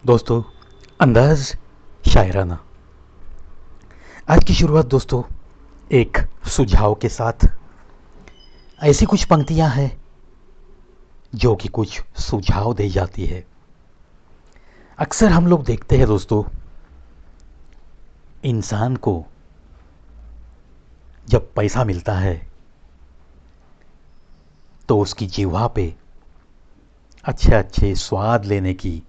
दोस्तों, अंदाज शायराना। आज की शुरुआत दोस्तों एक सुझाव के साथ। ऐसी कुछ पंक्तियां हैं जो कि कुछ सुझाव दे जाती है। अक्सर हम लोग देखते हैं दोस्तों, इंसान को जब पैसा मिलता है तो उसकी जिह्वा पे अच्छे अच्छे स्वाद लेने की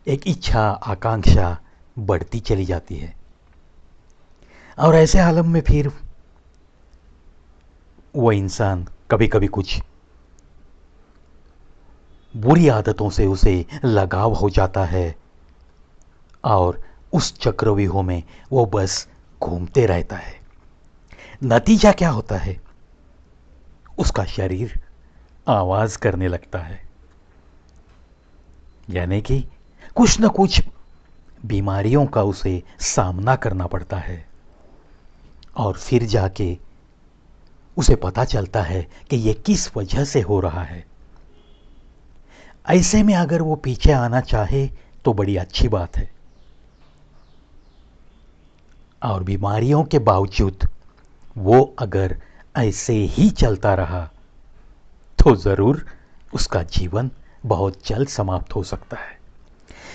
एक इच्छा आकांक्षा बढ़ती चली जाती है। और ऐसे आलम में फिर वो इंसान कभी कभी कुछ बुरी आदतों से उसे लगाव हो जाता है और उस चक्रव्यूह में वो बस घूमते रहता है। नतीजा क्या होता है? उसका शरीर आवाज करने लगता है, यानी कि कुछ न कुछ बीमारियों का उसे सामना करना पड़ता है। और फिर जाके उसे पता चलता है कि ये किस वजह से हो रहा है। ऐसे में अगर वो पीछे आना चाहे तो बड़ी अच्छी बात है, और बीमारियों के बावजूद वो अगर ऐसे ही चलता रहा तो जरूर उसका जीवन बहुत जल्द समाप्त हो सकता है।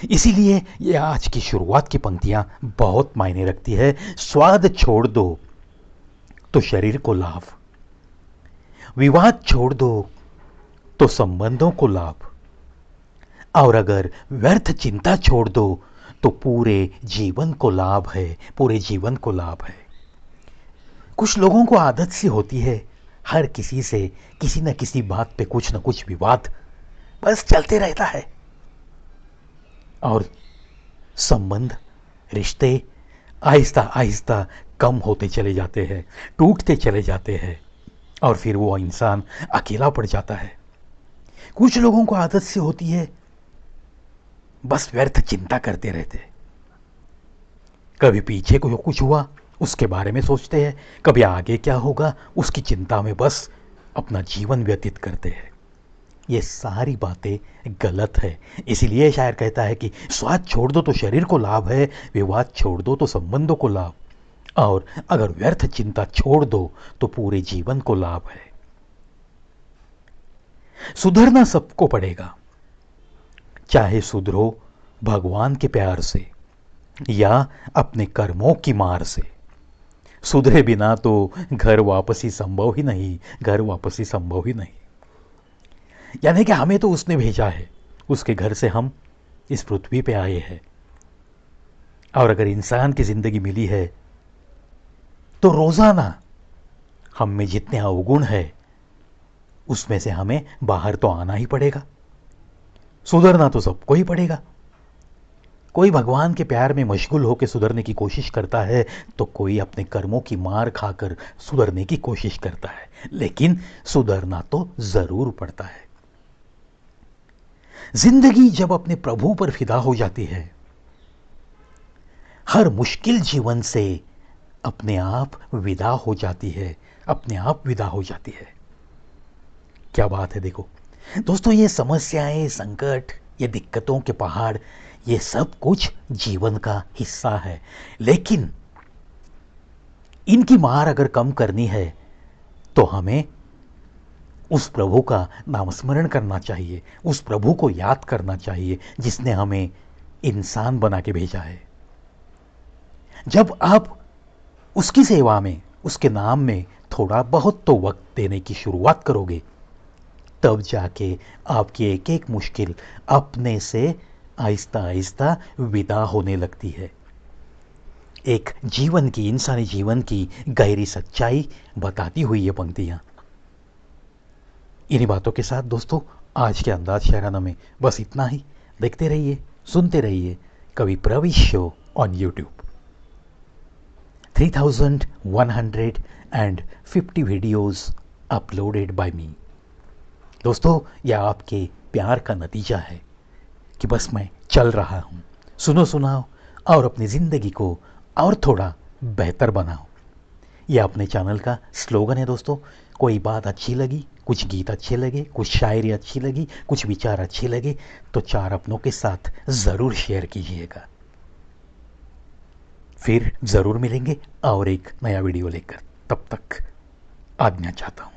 इसीलिए ये आज की शुरुआत की पंक्तियां बहुत मायने रखती है। स्वाद छोड़ दो तो शरीर को लाभ, विवाद छोड़ दो तो संबंधों को लाभ, और अगर व्यर्थ चिंता छोड़ दो तो पूरे जीवन को लाभ है, पूरे जीवन को लाभ है। कुछ लोगों को आदत सी होती है, हर किसी से किसी न किसी बात पे कुछ न कुछ विवाद बस चलते रहता है, और संबंध, रिश्ते आहिस्ता आहिस्ता कम होते चले जाते हैं, टूटते चले जाते हैं, और फिर वो इंसान अकेला पड़ जाता है। कुछ लोगों को आदत सी होती है, बस व्यर्थ चिंता करते रहते हैं। कभी पीछे को कुछ हुआ उसके बारे में सोचते हैं, कभी आगे क्या होगा उसकी चिंता में बस अपना जीवन व्यतीत करते हैं। ये सारी बातें गलत है। इसीलिए शायर कहता है कि स्वाद छोड़ दो तो शरीर को लाभ है, विवाद छोड़ दो तो संबंधों को लाभ, और अगर व्यर्थ चिंता छोड़ दो तो पूरे जीवन को लाभ है। सुधरना सबको पड़ेगा, चाहे सुधरो भगवान के प्यार से या अपने कर्मों की मार से। सुधरे बिना तो घर वापसी संभव ही नहीं, घर वापसी संभव ही नहीं। यानी कि हमें तो उसने भेजा है, उसके घर से हम इस पृथ्वी पे आए हैं। और अगर इंसान की जिंदगी मिली है तो रोजाना हम में जितने अवगुण है उसमें से हमें बाहर तो आना ही पड़ेगा। सुधरना तो सबको ही पड़ेगा। कोई भगवान के प्यार में मशगूल होकर सुधरने की कोशिश करता है तो कोई अपने कर्मों की मार खाकर सुधरने की कोशिश करता है, लेकिन सुधरना तो जरूर पड़ता है। जिंदगी जब अपने प्रभु पर फिदा हो जाती है, हर मुश्किल जीवन से अपने आप विदा हो जाती है, अपने आप विदा हो जाती है। क्या बात है! देखो दोस्तों, ये समस्याएं, संकट, ये दिक्कतों के पहाड़, ये सब कुछ जीवन का हिस्सा है। लेकिन इनकी मार अगर कम करनी है तो हमें उस प्रभु का नामस्मरण करना चाहिए, उस प्रभु को याद करना चाहिए जिसने हमें इंसान बना के भेजा है। जब आप उसकी सेवा में, उसके नाम में थोड़ा बहुत तो वक्त देने की शुरुआत करोगे, तब जाके आपकी एक एक मुश्किल अपने से आहिस्ता आहिस्ता विदा होने लगती है। एक जीवन की, इंसानी जीवन की गहरी सच्चाई बताती हुई ये पंक्तियां। इन्हीं बातों के साथ दोस्तों, आज के अंदाज शायराना में बस इतना ही। देखते रहिए, सुनते रहिए कवि Pravish show on YouTube. 3150 videos uploaded by me. दोस्तों, यह आपके प्यार का नतीजा है कि बस मैं चल रहा हूं। सुनो, सुनाओ और अपनी जिंदगी को और थोड़ा बेहतर बनाओ। यह अपने चैनल का स्लोगन है दोस्तों। कोई बात अच्छी लगी कुछ गीत अच्छे लगे, कुछ शायरी अच्छी लगी, कुछ विचार अच्छे लगे तो 4 अपनों के साथ ज़रूर शेयर कीजिएगा। फिर ज़रूर मिलेंगे और एक नया वीडियो लेकर। तब तक आज्ञा चाहता हूँ।